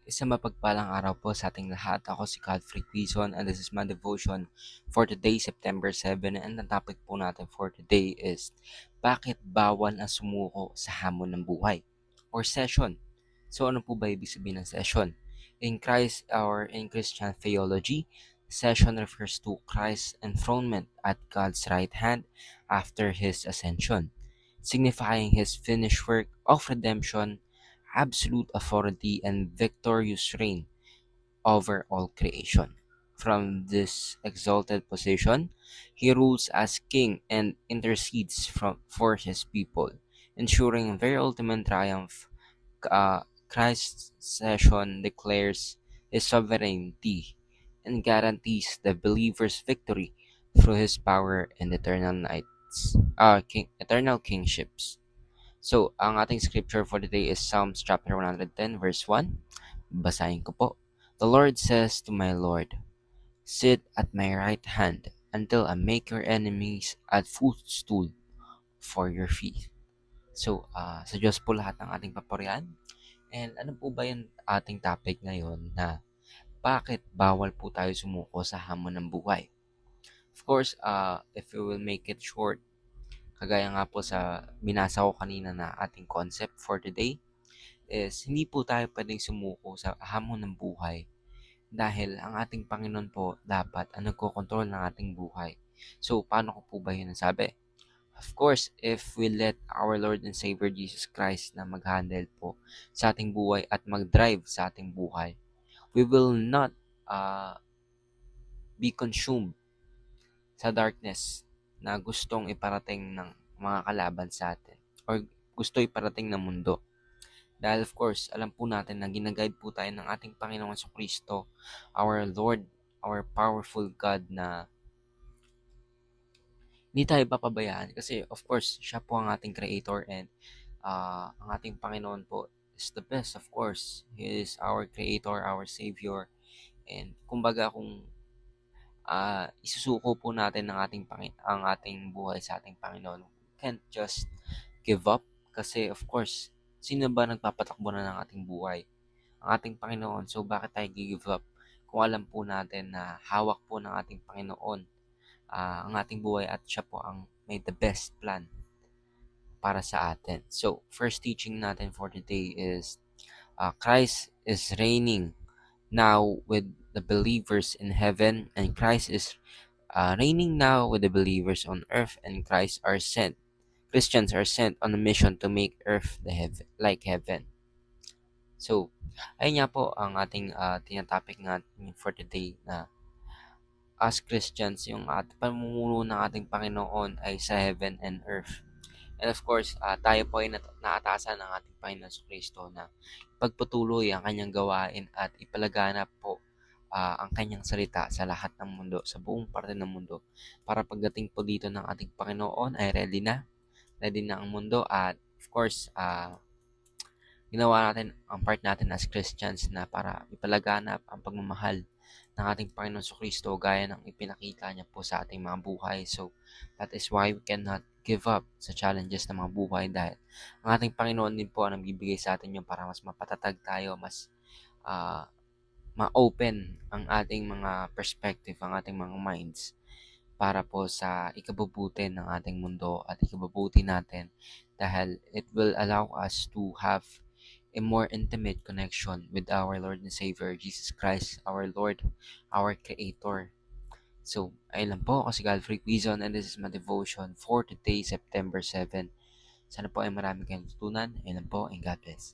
Isang mapagpalang araw po sa ating lahat. Ako si Godfrey Quizon and this is my devotion for today, September 7. And ang topic po natin for today is bakit bawal na sumuko sa hamon ng buhay or session. So ano po ba ibig sabihin ng session? In Christ or in Christian theology, session refers to Christ's enthronement at God's right hand after his ascension, signifying his finished work of redemption, absolute authority, and victorious reign over all creation. From this exalted position, he rules as king and intercedes for his people, ensuring their ultimate triumph. Christ's session declares his sovereignty and guarantees the believer's victory through his power and eternal kingships. So, ang ating scripture for today is Psalms chapter 110 verse 1. Basahin ko po. The Lord says to my Lord, sit at my right hand until I make your enemies a footstool for your feet. So, sa Diyos po lahat ng ating papurihan. And ano po ba yung ating topic ngayon na bakit bawal po tayo sumuko sa hamon ng buhay? Of course, if we will make it short, kagaya nga po sa binasa ko kanina na ating concept for today, is hindi po tayo pwedeng sumuko sa hamon ng buhay dahil ang ating Panginoon po dapat ang nagkokontrol ng ating buhay. So, paano ko po ba yun nasabi? Of course, if we let our Lord and Savior Jesus Christ na mag-handle po sa ating buhay at mag-drive sa ating buhay, we will not uh, be consumed sa darkness na gustong iparating ng mga kalaban sa atin or gusto iparating ng mundo. Dahil of course, alam po natin na ginaguide po tayo ng ating Panginoong Kristo, our Lord, our powerful God na hindi tayo papabayaan kasi of course, siya po ang ating creator and ang ating Panginoon po is the best of course. He is our creator, our savior and kumbaga kung isusuko po natin ang ating buhay sa ating Panginoon, we can't just give up kasi of course, sino ba nagpapatakbo na ng ating buhay? Ang ating Panginoon. So bakit tayo give up kung alam po natin na hawak po ng ating Panginoon ang ating buhay at siya po ang may the best plan para sa atin. So, first teaching natin for today is Christ is reigning now with the believers in heaven and Christ is reigning now with the believers on earth and Christians are sent on a mission to make earth like heaven. So, ayun nga po ang ating tinatopic natin for today na as Christians, yung pamumuno ng ating Panginoon ay sa heaven and earth. And of course, tayo po ay naatasan ng ating Panginoon sa Kristo na pagpatuloy ang kanyang gawain at ipalaganap po ang kanyang salita sa lahat ng mundo, sa buong parte ng mundo. Para pagdating po dito ng ating Panginoon ay ready na ang mundo at of course, ginawa natin ang part natin as Christians na para ipalaganap ang pagmamahal ng ating Panginoon sa Kristo gaya ng ipinakita niya po sa ating mga buhay. So, that is why we cannot give up sa challenges ng mga buhay dahil ang ating Panginoon din po ang nagbibigay sa atin yung para mas mapatatag tayo, mas uh, ma-open ang ating mga perspective, ang ating mga minds para po sa ikabubuti ng ating mundo at ikabubuti natin dahil it will allow us to have a more intimate connection with our Lord and Savior Jesus Christ, our Lord, our Creator. So, ayun lang po ako si Godfrey Quizon and this is my devotion for today, September 7. Sana po ay marami kayong tutunan. Ayun lang po and God bless.